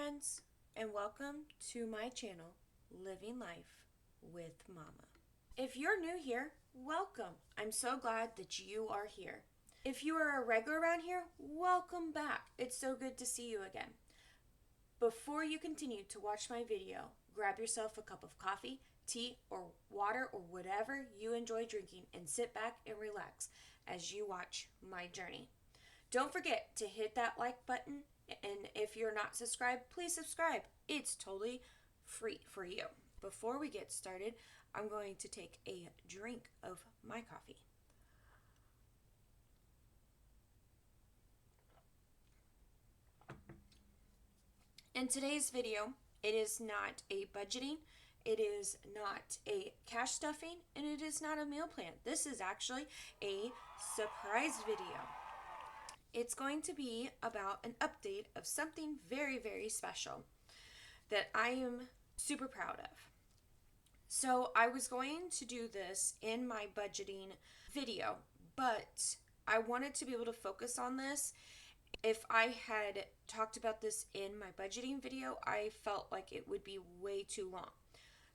friends, and welcome to my channel, Living Life with Mama. If you're new here, welcome. I'm so glad that you are here. If you are a regular around here, welcome back. It's so good to see you again. Before you continue to watch my video, grab yourself a cup of coffee, tea, or water, or whatever you enjoy drinking, and sit back and relax as you watch my journey. Don't forget to hit that like button, and if you're not subscribed, please subscribe. It's totally free for you. Before we get started, I'm going to take a drink of my coffee. In today's video, it is not a budgeting, it is not a cash stuffing, and it is not a meal plan. This is actually a surprise video. It's going to be about an update of something very, very special that I am super proud of. So I was going to do this in my budgeting video, but I wanted to be able to focus on this. If I had talked about this in my budgeting video, I felt like it would be way too long.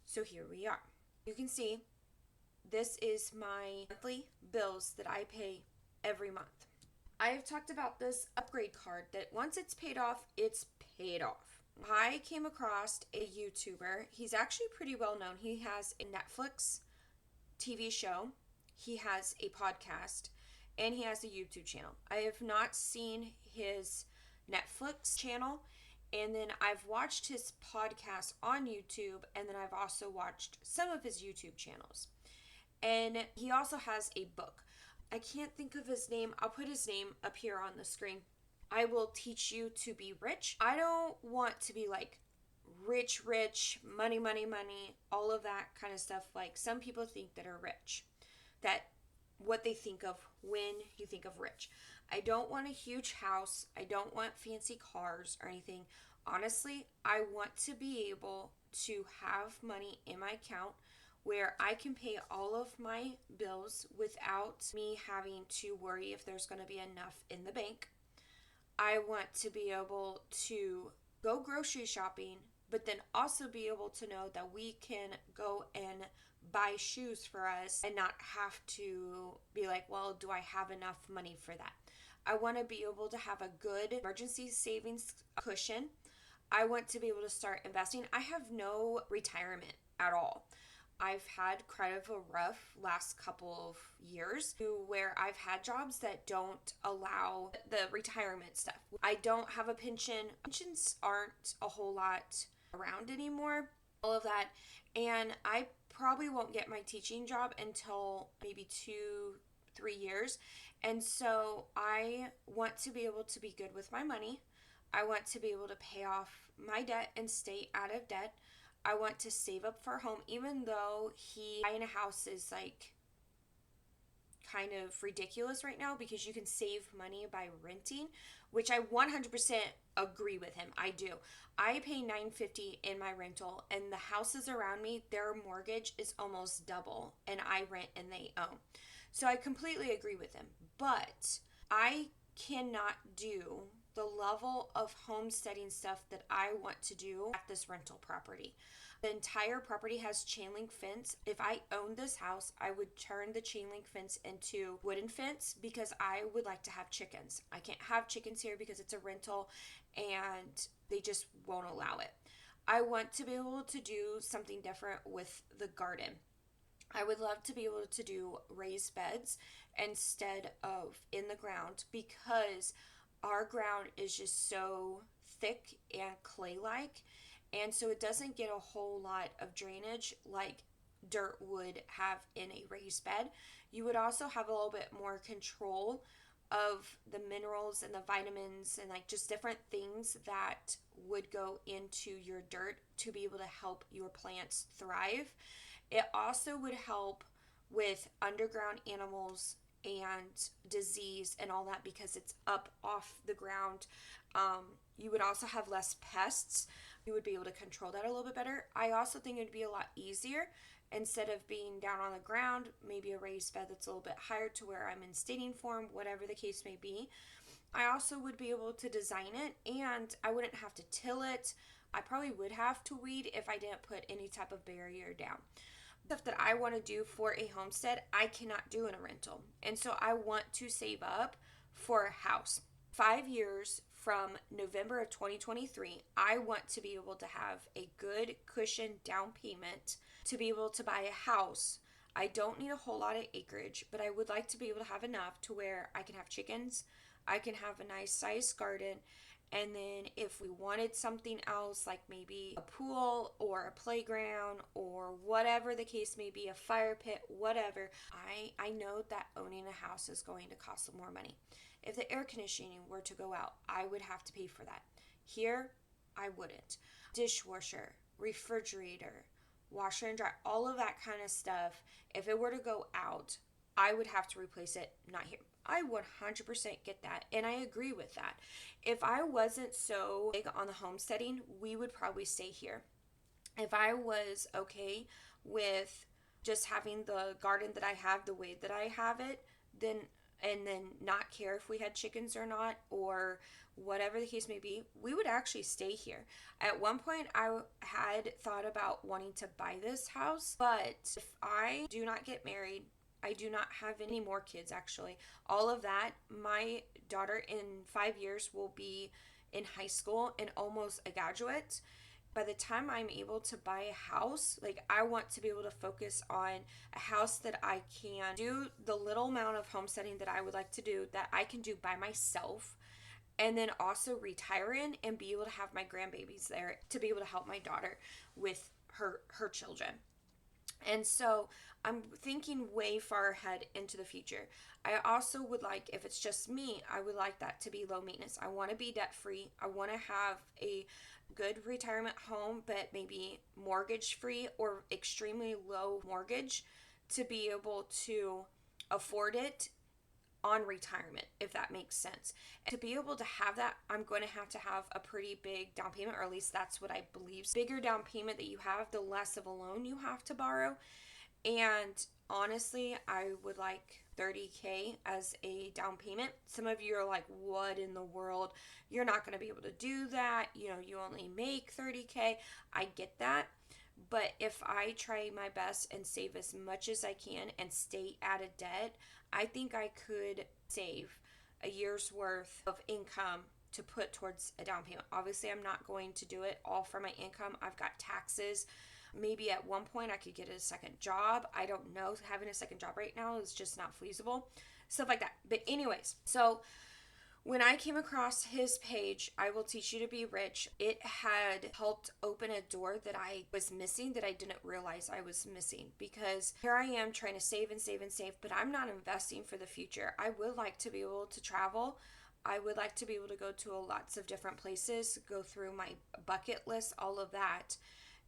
So here we are. You can see this is my monthly bills that I pay every month. I've talked about this upgrade card that once it's paid off, it's paid off. I came across a YouTuber. He's actually pretty well known. He has a Netflix TV show, he has a podcast, and he has a YouTube channel. I have not seen his Netflix channel, and then I've watched his podcast on YouTube, and then I've also watched some of his YouTube channels. And he also has a book. I can't think of his name. I'll put his name up here on the screen. I Will Teach You to Be Rich. I don't want to be like rich, money, all of that kind of stuff. Like some people think that are rich, that what they think of when you think of rich. I don't want a huge house. I don't want fancy cars or anything. Honestly, I want to be able to have money in my account where I can pay all of my bills without me having to worry if there's going to be enough in the bank. I want to be able to go grocery shopping, but then also be able to know that we can go and buy shoes for us and not have to be like, well, do I have enough money for that? I want to be able to have a good emergency savings cushion. I want to be able to start investing. I have no retirement at all. I've had kind of a rough last couple of years where I've had jobs that don't allow the retirement stuff. I don't have a pension. Pensions aren't a whole lot around anymore, all of that. And I probably won't get my teaching job until maybe 2-3 years. And so I want to be able to be good with my money. I want to be able to pay off my debt and stay out of debt. I want to save up for a home, even though buying a house is like kind of ridiculous right now because you can save money by renting, which I 100% agree with him. I do. I pay $950 in my rental, and the houses around me, their mortgage is almost double, and I rent and they own. So I completely agree with him, but I cannot do the level of homesteading stuff that I want to do at this rental property. The entire property has chain link fence. If I owned this house, I would turn the chain link fence into wooden fence because I would like to have chickens. I can't have chickens here because it's a rental and they just won't allow it. I want to be able to do something different with the garden. I would love to be able to do raised beds instead of in the ground because our ground is just so thick and clay-like, and so it doesn't get a whole lot of drainage like dirt would have in a raised bed. You would also have a little bit more control of the minerals and the vitamins and like just different things that would go into your dirt to be able to help your plants thrive. It also would help with underground animals and disease and all that because it's up off the ground. You would also have less pests. You would be able to control that a little bit better. I also think it would be a lot easier instead of being down on the ground, maybe a raised bed that's a little bit higher to where I'm in standing form, whatever the case may be. I also would be able to design it, and I wouldn't have to till it. I probably would have to weed if I didn't put any type of barrier down. Stuff that I want to do for a homestead, I cannot do in a rental. And so I want to save up for a house. 5 years from November of 2023, I want to be able to have a good cushion down payment to be able to buy a house. I don't need a whole lot of acreage, but I would like to be able to have enough to where I can have chickens, I can have a nice sized garden, and then if we wanted something else, like maybe a pool or a playground or whatever the case may be, a fire pit, whatever, I know that owning a house is going to cost some more money. If the air conditioning were to go out, I would have to pay for that. Here, I wouldn't. Dishwasher, refrigerator, washer and dryer, all of that kind of stuff, if it were to go out, I would have to replace it, not here. I 100% get that, and I agree with that. If I wasn't so big on the homesteading, we would probably stay here. If I was okay with just having the garden that I have the way that I have it, then not care if we had chickens or not, or whatever the case may be, we would actually stay here. At one point, I had thought about wanting to buy this house, but if I do not get married, I do not have any more kids, actually. All of that, my daughter in 5 years will be in high school and almost a graduate. By the time I'm able to buy a house, like, I want to be able to focus on a house that I can do the little amount of homesteading that I would like to do, that I can do by myself, and then also retire in and be able to have my grandbabies there to be able to help my daughter with her children. And so I'm thinking way far ahead into the future. I also would like, if it's just me, I would like that to be low maintenance. I want to be debt free. I want to have a good retirement home, but maybe mortgage free or extremely low mortgage to be able to afford it on retirement, if that makes sense. And to be able to have that, I'm going to have a pretty big down payment, or at least that's what I believe. Bigger down payment that you have, the less of a loan you have to borrow. And honestly, I would like $30,000 as a down payment. Some of you are like, what in the world? You're not going to be able to do that. You only make $30,000. I get that. But if I try my best and save as much as I can and stay out of debt, I think I could save a year's worth of income to put towards a down payment. Obviously, I'm not going to do it all for my income. I've got taxes. Maybe at one point I could get a second job. I don't know. Having a second job right now is just not feasible. Stuff like that. But anyways, so when I came across his page, I Will Teach You to Be Rich, it had helped open a door that I was missing, that I didn't realize I was missing. Because here I am trying to save and save and save, but I'm not investing for the future. I would like to be able to travel. I would like to be able to go to lots of different places, go through my bucket list, all of that.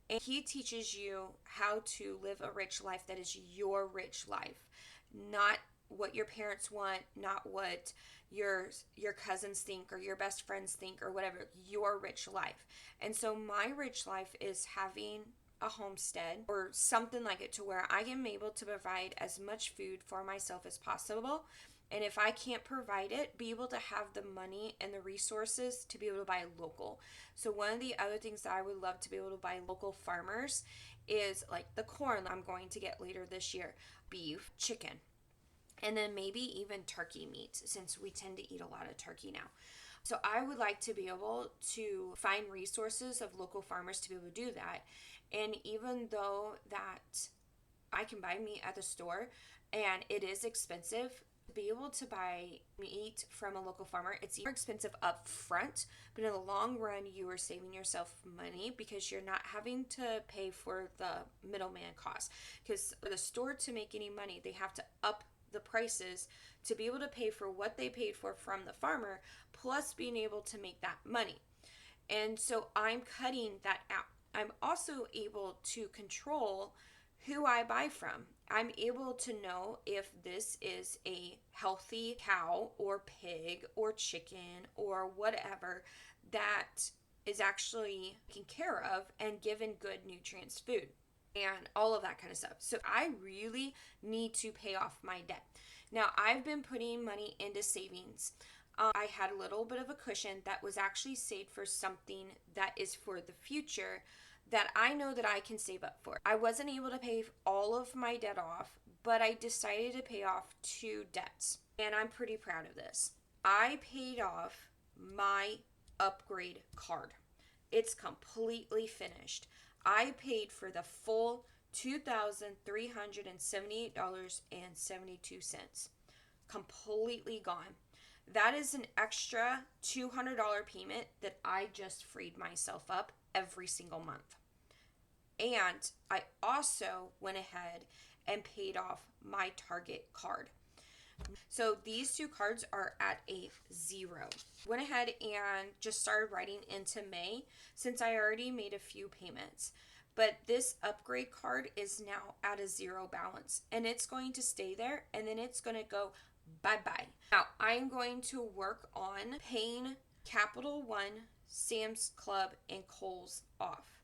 And he teaches you how to live a rich life that is your rich life, not what your parents want, not what your cousins think or your best friends think or whatever, your rich life. And so my rich life is having a homestead or something like it, to where I am able to provide as much food for myself as possible. And if I can't provide it, be able to have the money and the resources to be able to buy local. So one of the other things that I would love to be able to buy local farmers is like the corn I'm going to get later this year, beef, chicken, and then maybe even turkey meat, since we tend to eat a lot of turkey now. So I would like to be able to find resources of local farmers to be able to do that. And even though that I can buy meat at the store and it is expensive, to be able to buy meat from a local farmer, it's more expensive up front, but in the long run, you are saving yourself money because you're not having to pay for the middleman cost. Because for the store to make any money, they have to up the prices to be able to pay for what they paid for from the farmer, plus being able to make that money. And so I'm cutting that out. I'm also able to control who I buy from. I'm able to know if this is a healthy cow or pig or chicken or whatever that is actually taken care of and given good nutrients food and all of that kind of stuff. So I really need to pay off my debt. Now, I've been putting money into savings. I had a little bit of a cushion that was actually saved for something that is for the future that I know that I can save up for. I wasn't able to pay all of my debt off, but I decided to pay off 2 debts, and I'm pretty proud of this. I paid off my upgrade card. It's completely finished. I paid for the full $2,378.72. Completely gone. That is an extra $200 payment that I just freed myself up every single month. And I also went ahead and paid off my Target card. So these 2 cards are at a 0. Went ahead and just started writing into May since I already made a few payments. But this upgrade card is now at a 0 balance, and it's going to stay there, and then it's going to go bye-bye. Now, I'm going to work on paying Capital One, Sam's Club, and Kohl's off.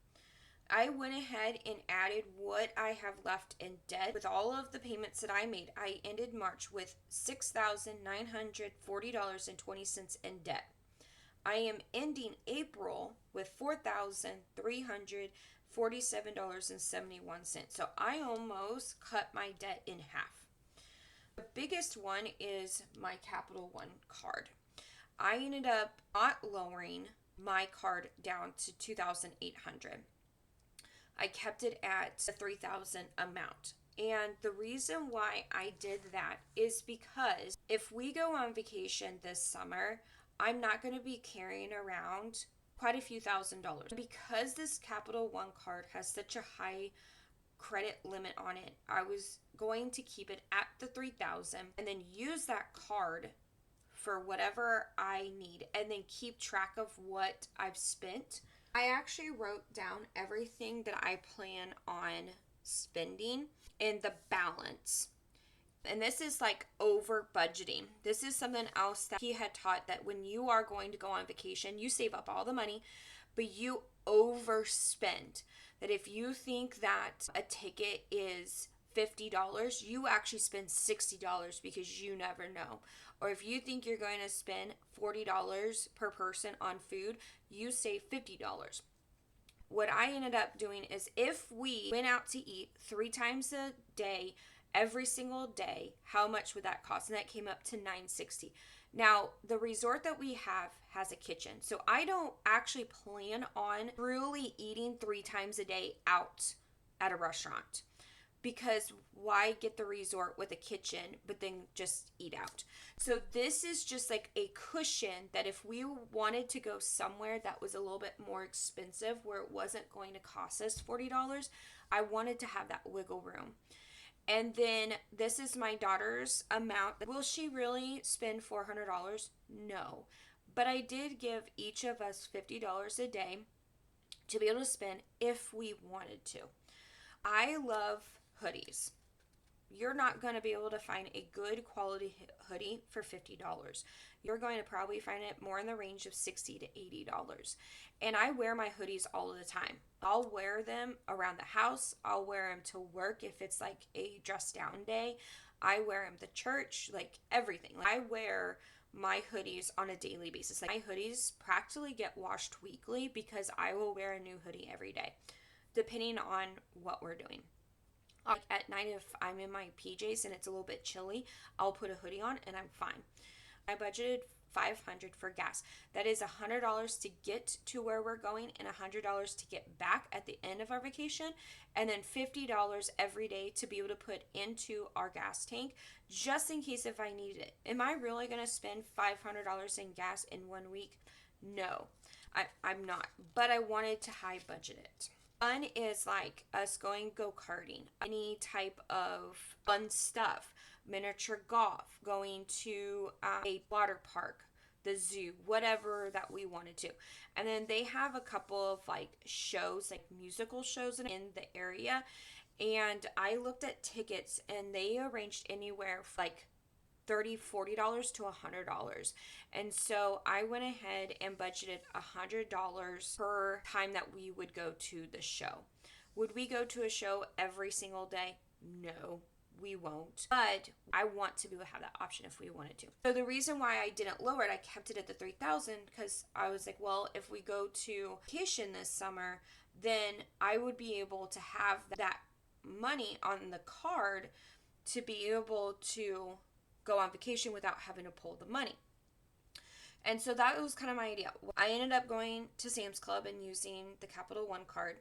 I went ahead and added what I have left in debt. With all of the payments that I made, I ended March with $6,940.20 in debt. I am ending April with $4,347.71. So I almost cut my debt in half. The biggest one is my Capital One card. I ended up not lowering my card down to $2,800. I kept it at the $3,000 amount. And the reason why I did that is because if we go on vacation this summer, I'm not going to be carrying around quite a few $1,000s. Because this Capital One card has such a high credit limit on it, I was going to keep it at the $3,000 and then use that card for whatever I need and then keep track of what I've spent. I actually wrote down everything that I plan on spending and the balance. And this is like over budgeting. This is something else that he had taught, that when you are going to go on vacation, you save up all the money, but you overspend. That if you think that a ticket is $50, you actually spend $60 because you never know. Or if you think you're going to spend $40 per person on food, you save $50. What I ended up doing is, if we went out to eat 3 times a day, every single day, how much would that cost? And that came up to $960. Now, the resort that we have has a kitchen, so I don't actually plan on truly eating 3 times a day out at a restaurant, because why get the resort with a kitchen but then just eat out? So this is just like a cushion that if we wanted to go somewhere that was a little bit more expensive, where it wasn't going to cost us $40, I wanted to have that wiggle room. And then this is my daughter's amount. Will she really spend $400? No. But I did give each of us $50 a day to be able to spend if we wanted to. I love hoodies. You're not going to be able to find a good quality hoodie for $50. You're going to probably find it more in the range of $60 to $80. And I wear my hoodies all of the time. I'll wear them around the house. I'll wear them to work if it's like a dress down day. I wear them to church, like everything. I wear my hoodies on a daily basis. Like, my hoodies practically get washed weekly because I will wear a new hoodie every day, depending on what we're doing. Like at night, if I'm in my PJs and it's a little bit chilly, I'll put a hoodie on and I'm fine. I budgeted $500 for gas. That is $100 to get to where we're going and $100 to get back at the end of our vacation, and then $50 every day to be able to put into our gas tank just in case if I need it. Am I really going to spend $500 in gas in 1 week? No, I'm not, but I wanted to high budget it. Fun is like us going go-karting, any type of fun stuff, miniature golf, going to a water park, the zoo, whatever that we wanted to. And then they have a couple of like shows, like musical shows in the area. And I looked at tickets and they arranged anywhere from like $30, $40 to $100. And so I went ahead and budgeted $100 per time that we would go to the show. Would we go to a show every single day? No, we won't, but I want to be able to have that option if we wanted to. So the reason why I didn't lower it, I kept it at the 3,000 because I was like, well, if we go to vacation this summer, then I would be able to have that money on the card to be able to go on vacation without having to pull the money. And so that was kind of my idea. I ended up going to Sam's Club and using the Capital One card.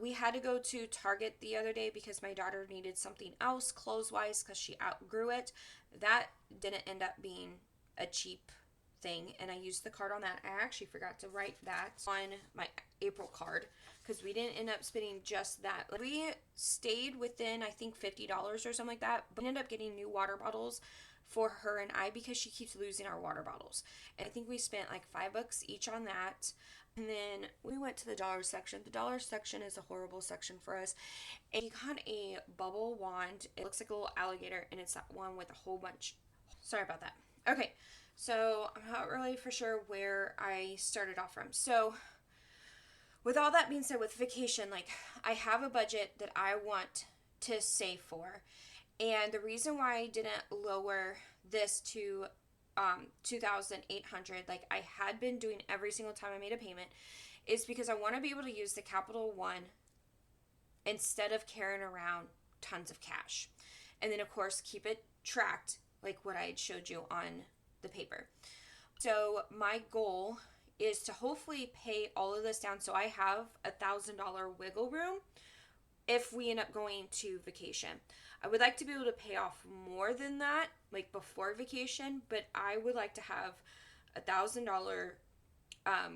We had to go to Target the other day because my daughter needed something else clothes-wise because she outgrew it. That didn't end up being a cheap thing, and I used the card on that. I actually forgot to write that on my April card because we didn't end up spending just that. We stayed within, I think, $50 or something like that, but we ended up getting new water bottles for her and I because she keeps losing our water bottles. And I think we spent like $5 each on that. And then we went to the dollar section. The dollar section is a horrible section for us. And you got a bubble wand. It looks like a little alligator, and it's that one with a whole bunch. Sorry about that. Okay, so I'm not really for sure where I started off from. So with all that being said, with vacation, like I have a budget that I want to save for. And the reason why I didn't lower this to 2,800, like I had been doing every single time I made a payment, is because I want to be able to use the Capital One instead of carrying around tons of cash. And then of course keep it tracked like what I had showed you on the paper. So my goal is to hopefully pay all of this down so I have $1,000 wiggle room if we end up going to vacation. I would like to be able to pay off more than that, like before vacation, but I would like to have $1,000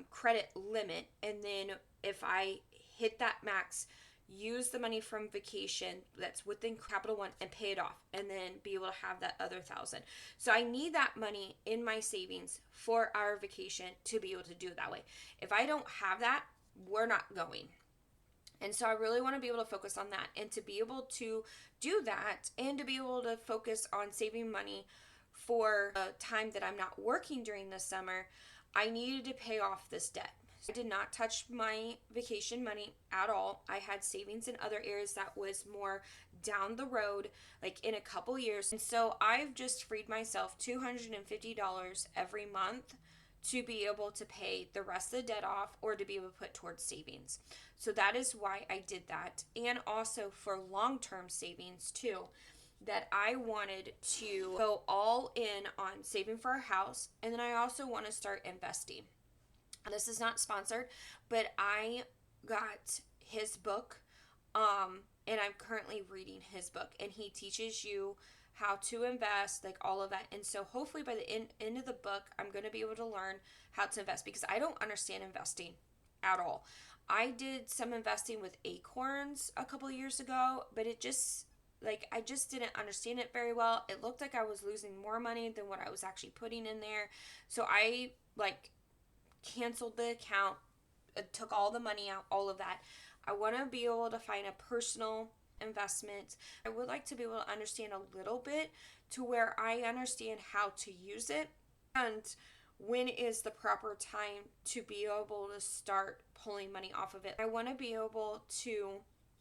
credit limit, and then if I hit that max, use the money from vacation that's within Capital One and pay it off, and then be able to have that other 1,000. So I need that money in my savings for our vacation to be able to do it that way. If I don't have that, we're not going. And so I really want to be able to focus on that, and to be able to do that, and to be able to focus on saving money for a time that I'm not working during the summer. I needed to pay off this debt. I did not touch my vacation money at all. I had savings in other areas that was more down the road, like in a couple years. And so I've just freed myself $250 every month to be able to pay the rest of the debt off, or to be able to put towards savings. So that is why I did that. And also for long-term savings too, that I wanted to go all in on saving for a house. And then I also want to start investing. This is not sponsored, but I got his book, and I'm currently reading his book, and he teaches you how to invest, like all of that. And so hopefully by the end of the book, I'm going to be able to learn how to invest, because I don't understand investing at all. I did some investing with Acorns a couple of years ago, but it just, like, I just didn't understand it very well. It looked like I was losing more money than what I was actually putting in there. So I, like, canceled the account, took all the money out, all of that. I want to be able to find a personal investment. I would like to be able to understand a little bit to where I understand how to use it, and when is the proper time to be able to start pulling money off of it. I want to be able to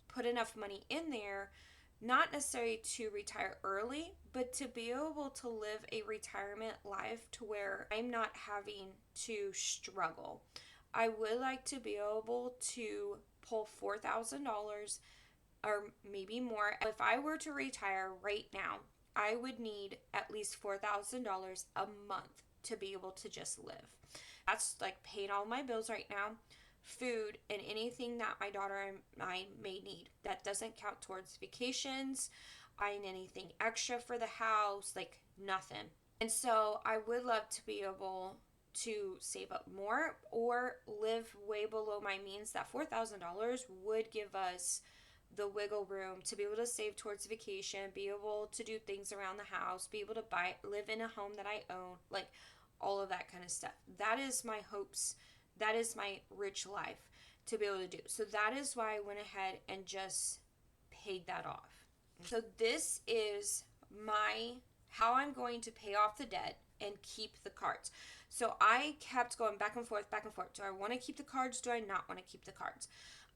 put enough money in there, not necessarily to retire early, but to be able to live a retirement life to where I'm not having to struggle. I would like to be able to pull $4,000 or maybe more. If I were to retire right now, I would need at least $4,000 a month to be able to just live. That's like paying all my bills right now, food, and anything that my daughter and I may need. That doesn't count towards vacations, buying anything extra for the house, like nothing. And so I would love to be able to save up more or live way below my means. That $4,000 would give us the wiggle room to be able to save towards vacation, be able to do things around the house, be able to live in a home that I own, like all of that kind of stuff. That is my hopes. That is my rich life to be able to do. So that is why I went ahead and just paid that off. So this is how I'm going to pay off the debt and keep the cards. So I kept going back and forth, back and forth. Do I want to keep the cards? Do I not want to keep the cards?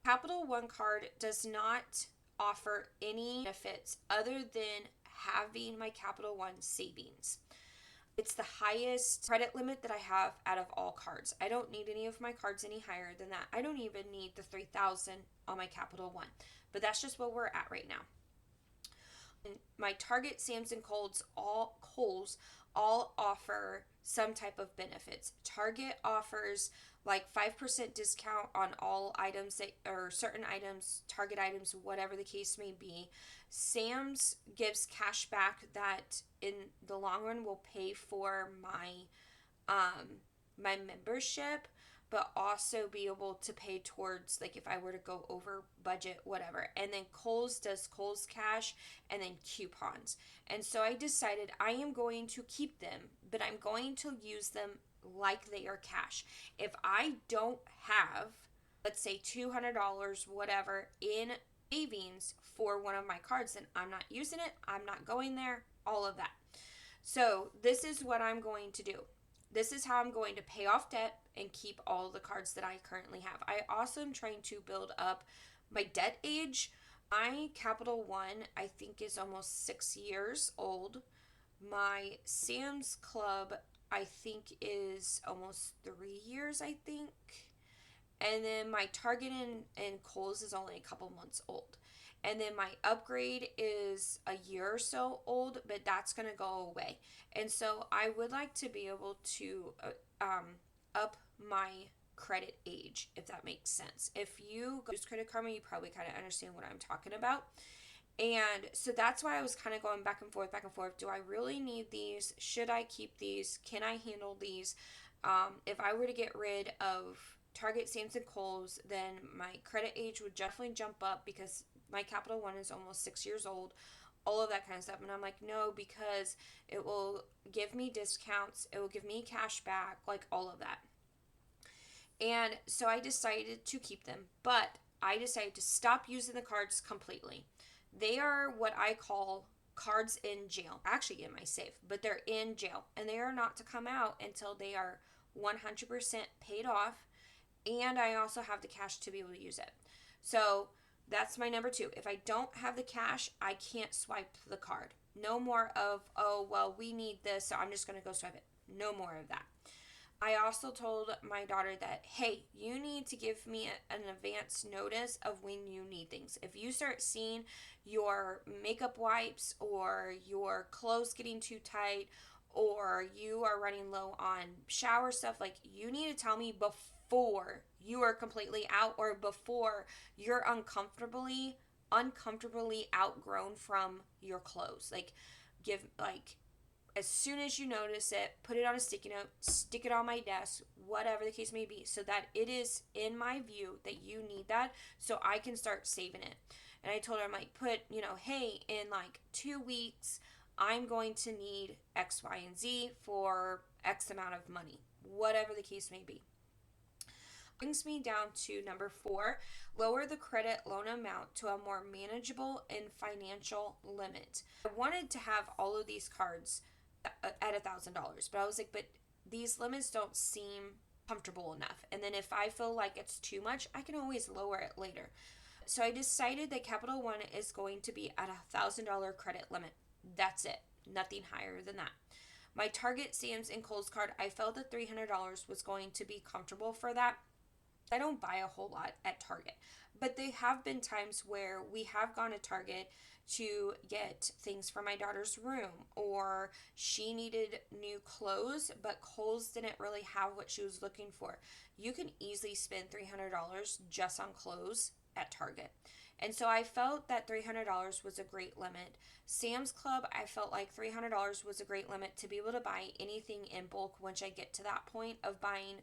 Capital One card does not offer any benefits other than having my Capital One savings. It's the highest credit limit that I have out of all cards. I don't need any of my cards any higher than that. I don't even need the 3,000 on my Capital One, but that's just where we're at right now. My Target, Sam's, and Kohl's all offer some type of benefits. Target offers like 5% discount on all items or certain items, Target items, whatever the case may be. Sam's gives cash back that in the long run will pay for my membership, but also be able to pay towards, like, if I were to go over budget, whatever. And then Kohl's does Kohl's Cash and then coupons. And so I decided I am going to keep them, but I'm going to use them like they are cash. If I don't have, let's say, $200, whatever, in savings for one of my cards, then I'm not using it. I'm not going there, all of that. So this is what I'm going to do. This is how I'm going to pay off debt and keep all the cards that I currently have. I also am trying to build up my debt age. My Capital One, I think, is almost 6 years old. My Sam's Club, I think, is almost 3 years, I think. And then my Target and Kohl's is only a couple months old. And then my upgrade is a year or so old, but that's going to go away. And so I would like to be able to up my credit age, if that makes sense. If you use Credit Karma, you probably kind of understand what I'm talking about. And so that's why I was kind of going back and forth. Do I really need these? Should I keep these? Can I handle these? If I were to get rid of Target, Sam's, and Kohl's, then my credit age would definitely jump up because my Capital One is almost 6 years old, all of that kind of stuff. And I'm like, no, because it will give me discounts, it will give me cash back, like all of that. And so I decided to keep them, but I decided to stop using the cards completely. They are what I call cards in jail. Actually in my safe, but they're in jail, and they are not to come out until they are 100% paid off, and I also have the cash to be able to use it. So that's my number 2. If I don't have the cash, I can't swipe the card. No more of, oh, well, we need this, so I'm just going to go swipe it. No more of that. I also told my daughter that, hey, you need to give me an advance notice of when you need things. If you start seeing your makeup wipes or your clothes getting too tight or you are running low on shower stuff, like, you need to tell me before you are completely out or before you're uncomfortably outgrown from your clothes. Like, as soon as you notice it, put it on a sticky note, stick it on my desk, whatever the case may be, so that it is in my view that you need that, so I can start saving it. And I told her, I'm like, put, hey, in like 2 weeks, I'm going to need X, Y, and Z for X amount of money, whatever the case may be. Brings me down to number 4, lower the credit loan amount to a more manageable and financial limit. I wanted to have all of these cards at $1,000, but I was like, but these limits don't seem comfortable enough. And then if I feel like it's too much, I can always lower it later. So I decided that Capital One is going to be at $1,000 credit limit. That's it. Nothing higher than that. My Target, Sam's, and Kohl's card, I felt that $300 was going to be comfortable for that. I don't buy a whole lot at Target, but there have been times where we have gone to Target to get things for my daughter's room, or she needed new clothes, but Kohl's didn't really have what she was looking for. You can easily spend $300 just on clothes at Target. And so I felt that $300 was a great limit. Sam's Club, I felt like $300 was a great limit to be able to buy anything in bulk once I get to that point of buying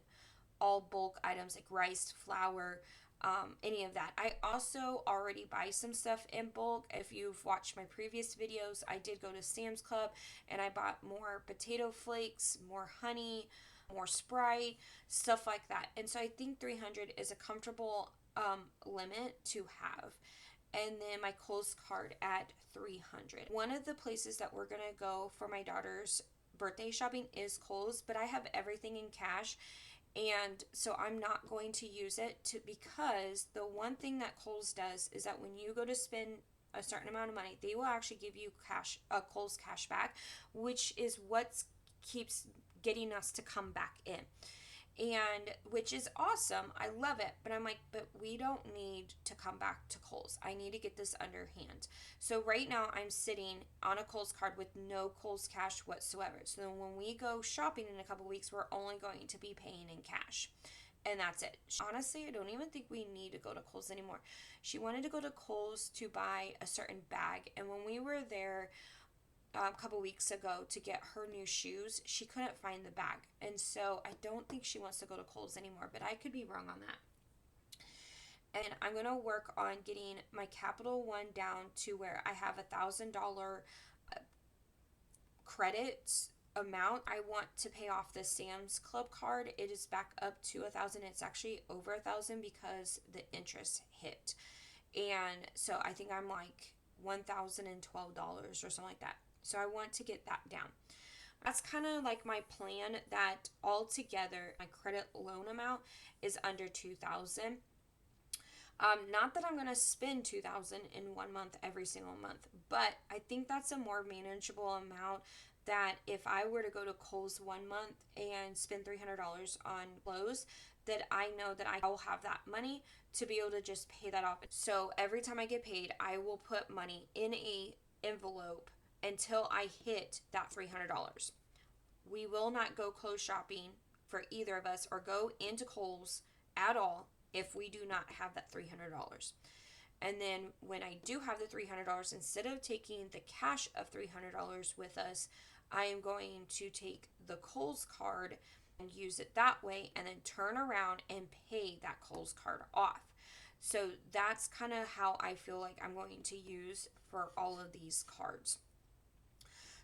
all bulk items like rice, flour, any of that. I also already buy some stuff in bulk. If you've watched my previous videos, I did go to Sam's Club and I bought more potato flakes, more honey, more Sprite, stuff like that. And so I think 300 is a comfortable limit to have. And then my Kohl's card at 300. One of the places that we're gonna go for my daughter's birthday shopping is Kohl's, but I have everything in cash. And so I'm not going to use it because the one thing that Kohl's does is that when you go to spend a certain amount of money, they will actually give you Kohl's cash back, which is what keeps getting us to come back in. And which is awesome. I love it. But I'm like, but we don't need to come back to Kohl's. I need to get this underhand. So right now I'm sitting on a Kohl's card with no Kohl's cash whatsoever. So then when we go shopping in a couple weeks, we're only going to be paying in cash. And that's it. Honestly, I don't even think we need to go to Kohl's anymore. She wanted to go to Kohl's to buy a certain bag. And when we were there a couple weeks ago to get her new shoes, she couldn't find the bag. And so I don't think she wants to go to Kohl's anymore, but I could be wrong on that. And I'm going to work on getting my Capital One down to where I have $1,000 credit amount. I want to pay off the Sam's Club card. It is back up to 1,000. It's actually over 1,000 because the interest hit. And so I think I'm like $1,012 or something like that. So I want to get that down. That's kind of like my plan, that altogether my credit loan amount is under $2,000. Not that I'm going to spend $2,000 in 1 month every single month, but I think that's a more manageable amount, that if I were to go to Kohl's 1 month and spend $300 on clothes, that I know that I will have that money to be able to just pay that off. So every time I get paid, I will put money in a envelope until I hit that $300. We will not go clothes shopping for either of us or go into Kohl's at all if we do not have that $300. And then when I do have the $300, instead of taking the cash of $300 with us, I am going to take the Kohl's card and use it that way, and then turn around and pay that Kohl's card off. So that's kind of how I feel like I'm going to use for all of these cards.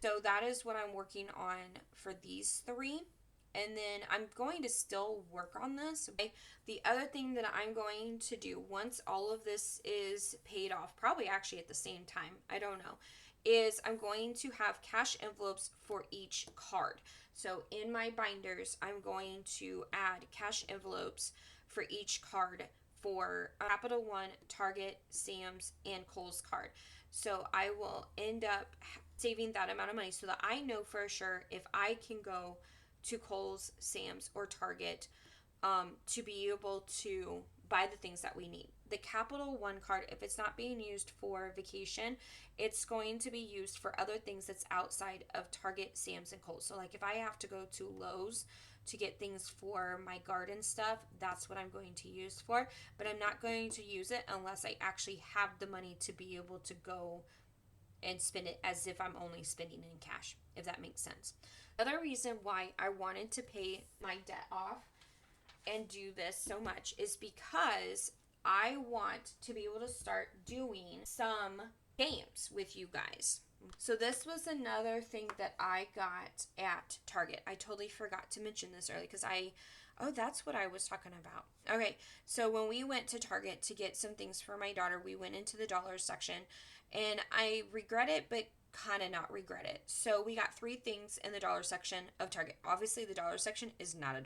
So that is what I'm working on for these three. And then I'm going to still work on this. Okay? The other thing that I'm going to do once all of this is paid off, probably actually at the same time, I don't know, is I'm going to have cash envelopes for each card. So in my binders, I'm going to add cash envelopes for each card for Capital One, Target, Sam's, and Kohl's card. So I will end up saving that amount of money so that I know for sure if I can go to Kohl's, Sam's, or Target to be able to buy the things that we need. The Capital One card, if it's not being used for vacation, it's going to be used for other things that's outside of Target, Sam's, and Kohl's. So like if I have to go to Lowe's to get things for my garden stuff, that's what I'm going to use for. But I'm not going to use it unless I actually have the money to be able to go and spend it as if I'm only spending in cash, if that makes sense. Another reason why I wanted to pay my debt off and do this so much is because I want to be able to start doing some games with you guys. So this was another thing that I got at Target. I totally forgot to mention this earlier because that's what I was talking about. Okay, so when we went to Target to get some things for my daughter, we went into the dollar section, and I regret it, but kind of not regret it. So we got 3 things in the dollar section of Target. Obviously the dollar section is not $1.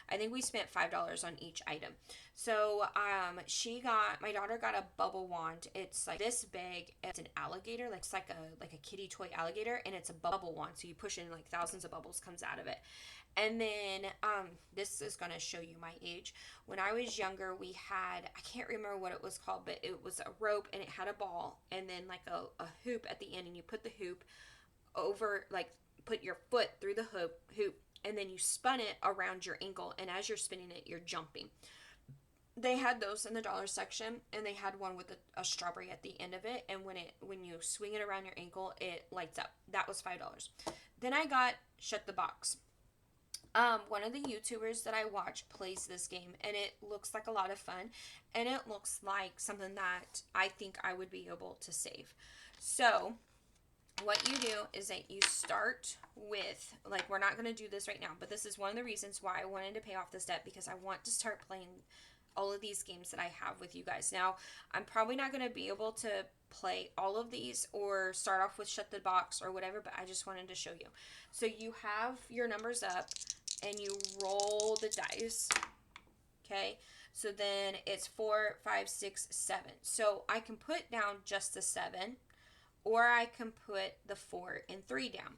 I think we spent $5 on each item. So my daughter got a bubble wand. It's like this big. It's an alligator, like it's like a kitty toy alligator, and it's a bubble wand. So you push in, like thousands of bubbles comes out of it. And then this is going to show you my age. When I was younger, we had, I can't remember what it was called, but it was a rope and it had a ball and then like a hoop at the end, and you put the hoop over, like put your foot through the hoop, and then you spun it around your ankle, and as you're spinning it, you're jumping. They had those in the dollar section, and they had one with a strawberry at the end of it, and when you swing it around your ankle, it lights up. That was $5. Then I got Shut the Box. One of the YouTubers that I watch plays this game, and it looks like a lot of fun, and it looks like something that I think I would be able to save. So what you do is that you start with, like, we're not going to do this right now, but this is one of the reasons why I wanted to pay off this debt, because I want to start playing all of these games that I have with you guys. Now, I'm probably not going to be able to play all of these or start off with Shut the Box or whatever, but I just wanted to show you. So you have your numbers up, and you roll the dice. Okay, so then it's 4, 5, 6, 7. So I can put down just the 7, or I can put the 4 and 3 down.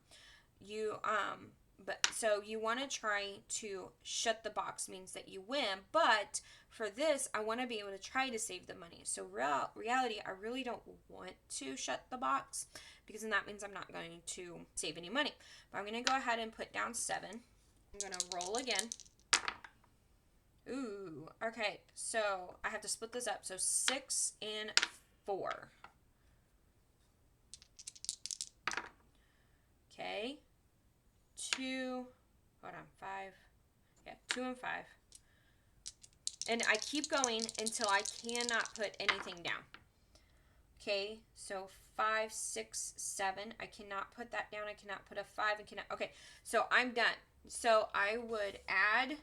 So you want to try to shut the box, means that you win, but for this I want to be able to try to save the money. So reality, I really don't want to shut the box, because then that means I'm not going to save any money. But I'm going to go ahead and put down 7. I'm going to roll again. Ooh, okay, so I have to split this up. So 6 and 4. Okay. 2, hold on, 5. Yeah, 2 and 5. And I keep going until I cannot put anything down. Okay, so 5, 6, 7. I cannot put that down. I cannot put a 5. I cannot. Okay, so I'm done. So I would add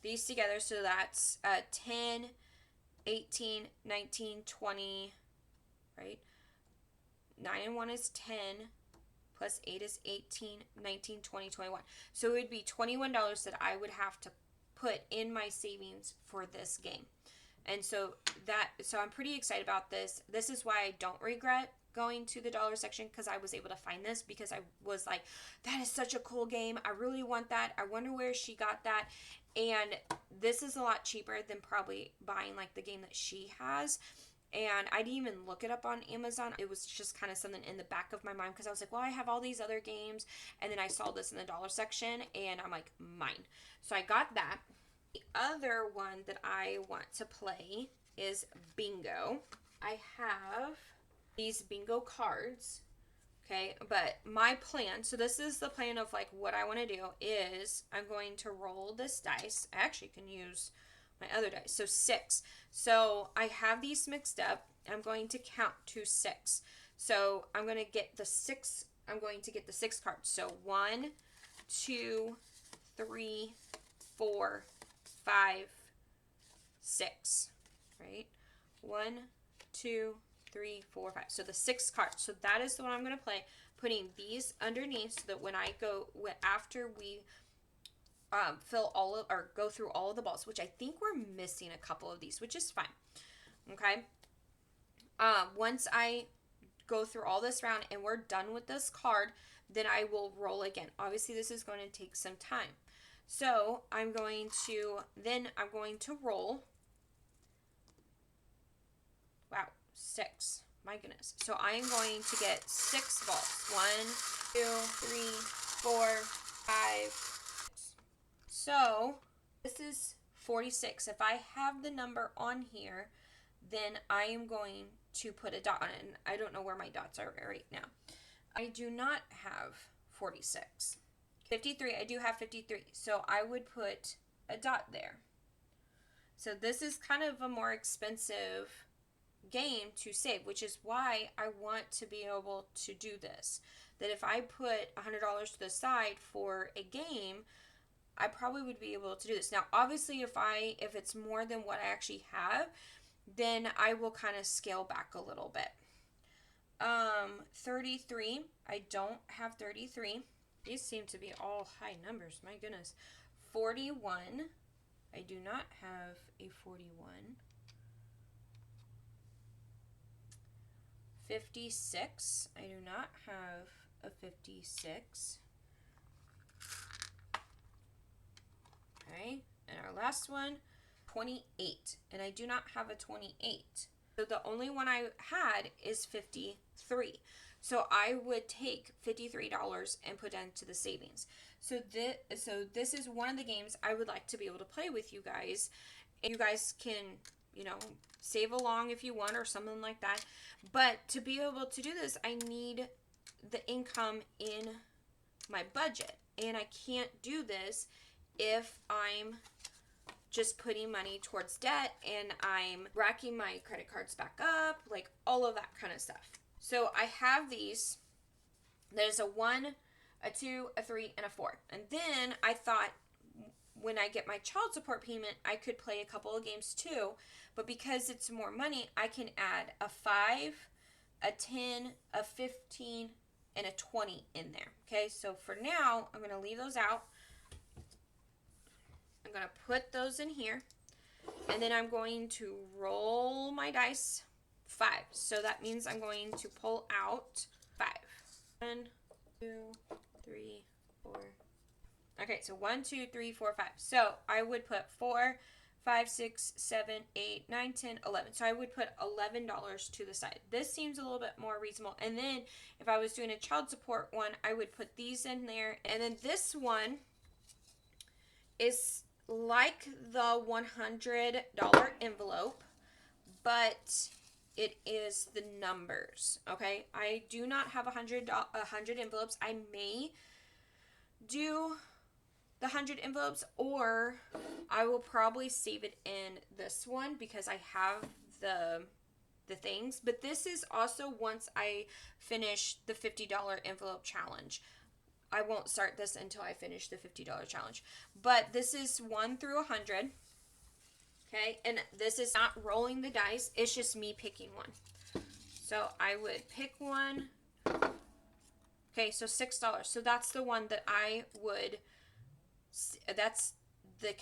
these together. So that's 10, 18, 19, 20, right? 9 and 1 is 10. Plus 8 is 18, 19, 20, 21. So it would be $21 that I would have to put in my savings for this game. And so I'm pretty excited about this. This is why I don't regret going to the dollar section, because I was able to find this, because I was like, that is such a cool game. I really want that. I wonder where she got that. And this is a lot cheaper than probably buying like the game that she has. And I didn't even look it up on Amazon. It was just kind of something in the back of my mind, because I was like, well, I have all these other games. And then I saw this in the dollar section, and I'm like, mine. So I got that. The other one that I want to play is bingo. I have these bingo cards. Okay, but my plan, so this is the plan of like what I want to do, is I'm going to roll this dice. I actually can use my other dice. So 6. So I have these mixed up. I'm going to count to 6. So I'm going to get the 6. I'm going to get the 6 cards. So 1, 2, 3, 4, 5, 6. Right? 1, 2, 3, 4, 5. So the 6 cards. So that is the one I'm going to play. Putting these underneath so that when I go, after we go through all of the balls, which I think we're missing a couple of these, which is fine. Okay. Once I go through all this round and we're done with this card, then I will roll again. Obviously, this is going to take some time. So I'm going to roll. Wow, 6. My goodness. So I am going to get 6 balls. 1, 2, 3, 4, 5. So this is 46. If I have the number on here, then I am going to put a dot on it. And I don't know where my dots are right now. I do not have 46. 53, I do have 53. So I would put a dot there. So this is kind of a more expensive game to save, which is why I want to be able to do this. That if I put $100 to the side for a game, I probably would be able to do this. Now, obviously, if it's more than what I actually have, then I will kind of scale back a little bit. 33, I don't have 33. These seem to be all high numbers, my goodness. 41, I do not have a 41. 56, I do not have a 56. Okay, and our last one, 28, and I do not have a 28. So the only one I had is 53. So I would take $53 and put into the savings. So this is one of the games I would like to be able to play with you guys. And you guys can, save along if you want or something like that. But to be able to do this, I need the income in my budget. And I can't do this if I'm just putting money towards debt and I'm racking my credit cards back up, like all of that kind of stuff. So I have these. There's a 1, a 2, a 3, and a 4. And then I thought when I get my child support payment, I could play a couple of games too. But because it's more money, I can add a 5, a 10, a 15, and a 20 in there. Okay, so for now, I'm going to leave those out. I'm going to put those in here. And then I'm going to roll my dice 5. So that means I'm going to pull out 5. 1, 2, 3, 4. Okay, so 1, 2, 3, 4, 5. So I would put 4, 5, 6, 7, 8, 9, 10, 11. So I would put $11 to the side. This seems a little bit more reasonable. And then if I was doing a child support one, I would put these in there. And then this one is like the $100 envelope, but it is the numbers. Okay, I do not have 100 envelopes. I may do the 100 envelopes, or I will probably save it in this one because I have the things. But this is also once I finish the $50 envelope challenge. I won't start this until I finish the $50 challenge. But this is 1 through 100. Okay, and this is not rolling the dice. It's just me picking one. So I would pick one. Okay, so $6. So that's the one that I would, that's the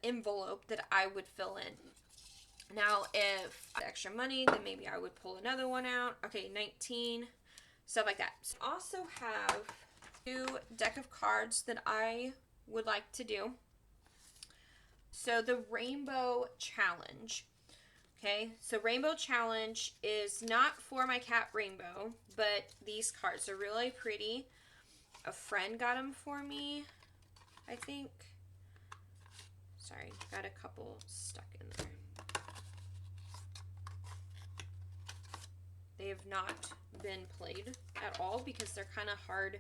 envelope that I would fill in. Now, if I had extra money, then maybe I would pull another one out. Okay, 19, stuff like that. So I also have 2 deck of cards that I would like to do. So the Rainbow Challenge. Okay, so Rainbow Challenge is not for my cat Rainbow, but these cards are really pretty. A friend got them for me, I think. Sorry, got a couple stuck in there. They have not been played at all because they're kind of hard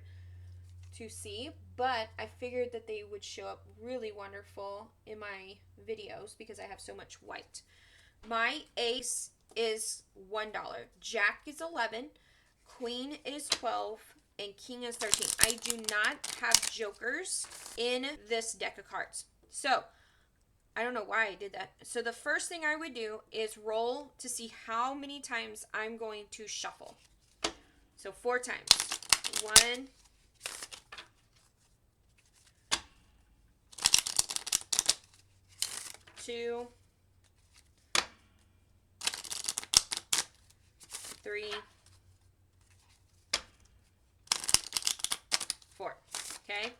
to see, but I figured that they would show up really wonderful in my videos because I have so much white. My ace is $1, Jack is 11, Queen is 12, and King is 13. I do not have jokers in this deck of cards. So, I don't know why I did that. So the first thing I would do is roll to see how many times I'm going to shuffle. So 4 times. 1, 2, 3, 4. Okay.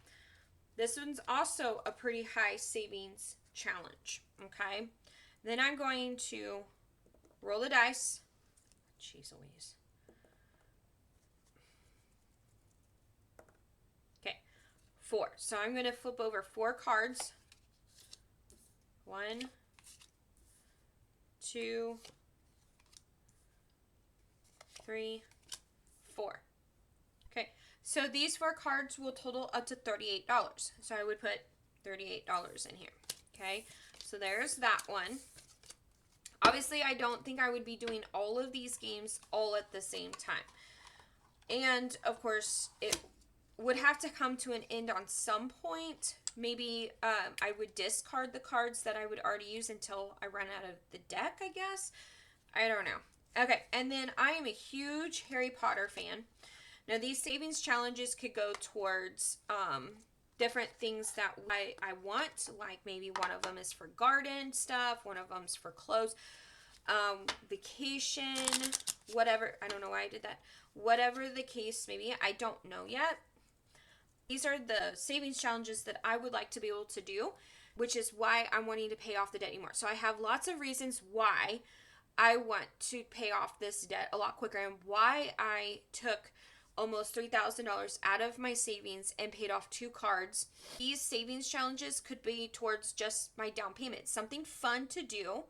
This one's also a pretty high savings challenge. Okay. Then I'm going to roll the dice. Jeez Louise. Okay. 4. So I'm going to flip over 4 cards. 1, 2, 3, 4. Okay, so these 4 cards will total up to $38. So I would put $38 in here. Okay, so there's that one. Obviously, I don't think I would be doing all of these games all at the same time. And, of course, it would have to come to an end on some point. Maybe I would discard the cards that I would already use until I run out of the deck, I guess. I don't know. Okay, and then I am a huge Harry Potter fan. Now, these savings challenges could go towards different things that I want. Like maybe one of them is for garden stuff. One of them's for clothes. Vacation, whatever. I don't know why I did that. Whatever the case may be, I don't know yet. These are the savings challenges that I would like to be able to do, which is why I'm wanting to pay off the debt anymore. So I have lots of reasons why I want to pay off this debt a lot quicker and why I took almost $3,000 out of my savings and paid off 2 cards. These savings challenges could be towards just my down payment, something fun to do.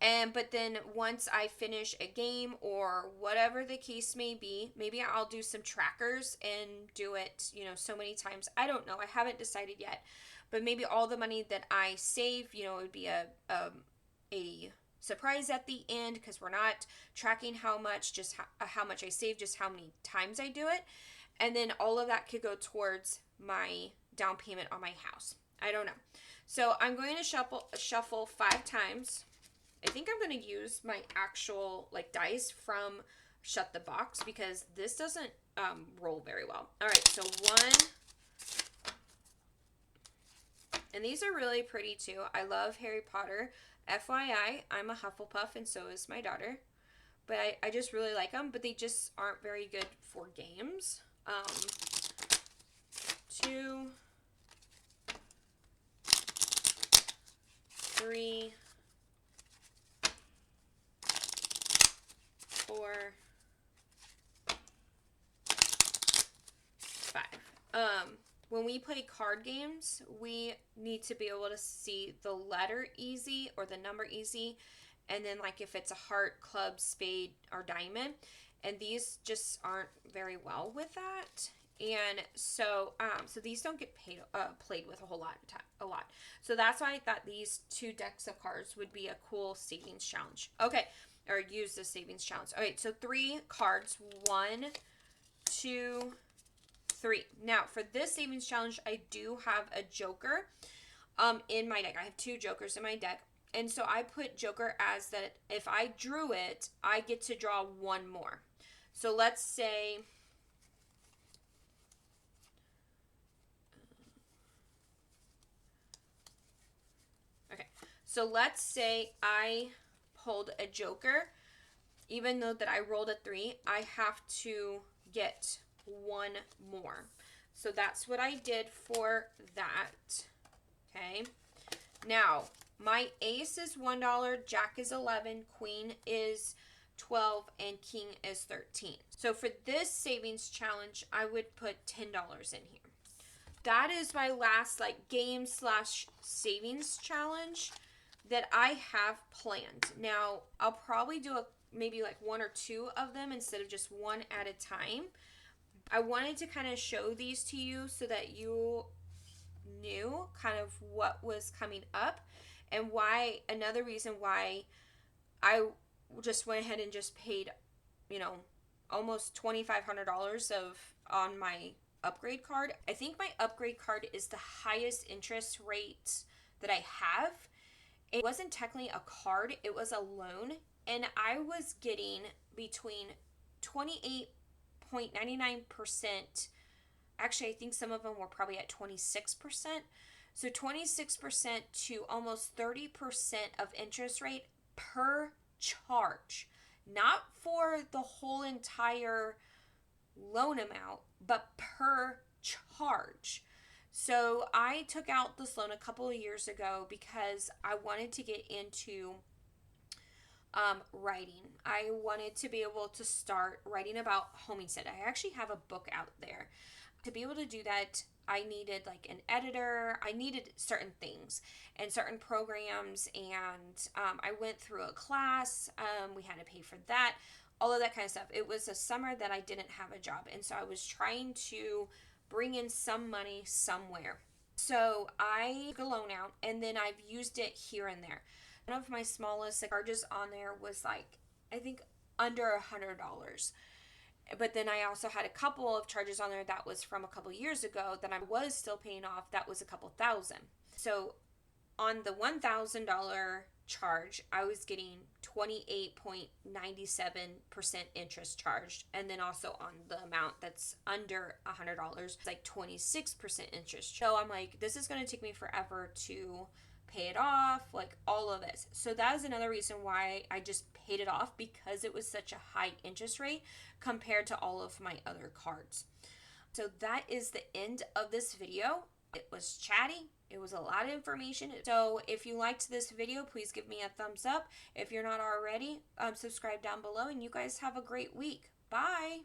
But then once I finish a game or whatever the case may be, maybe I'll do some trackers and do it, so many times. I don't know. I haven't decided yet. But maybe all the money that I save, it would be a surprise at the end because we're not tracking how much, just how much I save, just how many times I do it. And then all of that could go towards my down payment on my house. I don't know. So I'm going to shuffle 5 times. I think I'm going to use my actual dice from Shut the Box because this doesn't roll very well. All right, so 1, And these are really pretty too. I love Harry Potter. FYI, I'm a Hufflepuff and so is my daughter. But I just really like them, but they just aren't very good for games. 2, 3, 4, 5. When we play card games, we need to be able to see the letter easy or the number easy, and then like if it's a heart, club, spade, or diamond. And these just aren't very well with that. And so these don't get played with a whole lot. So that's why I thought these 2 decks of cards would be a cool savings challenge. Okay, or use the savings challenge. Okay, so 3 cards. 1, 2, 3. Now for this savings challenge, I do have a joker in my deck. I have 2 jokers in my deck. And so I put joker as that if I drew it, I get to draw 1 more. So let's say I pulled a joker. Even though that I rolled a 3, I have to get 1 more. So that's what I did for that. Okay. Now, my ace is $1, jack is 11, queen is 12, and king is 13. So for this savings challenge, I would put $10 in here. That is my last like game / savings challenge that I have planned. Now, I'll probably do maybe like 1 or 2 of them instead of just 1 at a time. I wanted to kind of show these to you so that you knew kind of what was coming up, and why, another reason why I just went ahead and just paid, almost $2,500 on my upgrade card. I think my upgrade card is the highest interest rate that I have. It wasn't technically a card, it was a loan, and I was getting between 28.99%. Actually, I think some of them were probably at 26%. So 26% to almost 30% of interest rate per charge. Not for the whole entire loan amount, but per charge. So I took out this loan a couple of years ago because I wanted to get into writing. I wanted to be able to start writing about homestead. I actually have a book out there. To be able to do that, I needed like an editor. I needed certain things and certain programs, and I went through a class. We had to pay for that, all of that kind of stuff. It was a summer that I didn't have a job, and so I was trying to bring in some money somewhere. So I took a loan out, and then I've used it here and there. One of my smallest charges on there was like, I think under $100. But then I also had a couple of charges on there that was from a couple years ago that I was still paying off. That was a couple thousand. So on the $1,000 charge, I was getting 28.97% interest charged. And then also on the amount that's under $100, it's like 26% interest. So I'm like, this is going to take me forever to pay it off, like all of this. So that is another reason why I just paid it off, because it was such a high interest rate compared to all of my other cards. So that is the end of this video. It was chatty. It was a lot of information. So if you liked this video, please give me a thumbs up. If you're not already, subscribe down below, and you guys have a great week. Bye.